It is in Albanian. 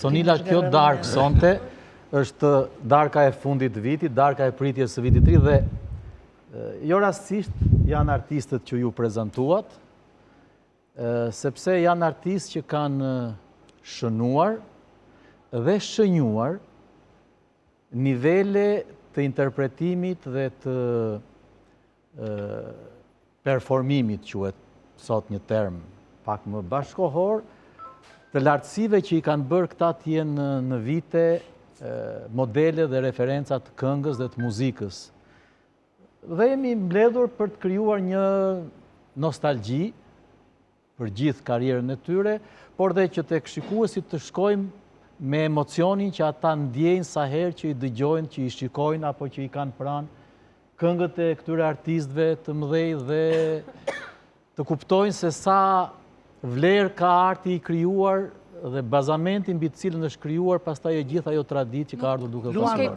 Sonila, kjo darkë sonte është darka e fundit të vitit, darka e pritjes së vitit 3 dhe jo rastisht janë artistët që ju prezentuat, sepse janë artistë që kanë shënuar dhe shënjuar nivele të interpretimit dhe të performimit, quhet sot një term pak më bashkohor, të lartësive që i kanë bërë këta të jenë në vite modele dhe referencat të këngës dhe të muzikës. Dhe jemi mbledhur për të krijuar një nostalgji për gjithë karrierën e tyre, por dhe që tek shikuesit të shkojmë me emocionin që ata ndjejnë sa herë që i dëgjojnë, që i shikojnë apo që i kanë pranë këngët e këtyre artistëve të mëdhej dhe të kuptojnë se sa vlerë ka arti i krijuar dhe bazamentin mbi të cilën është krijuar pastaj e gjithë ajo traditë që ka ardhur duke pasur.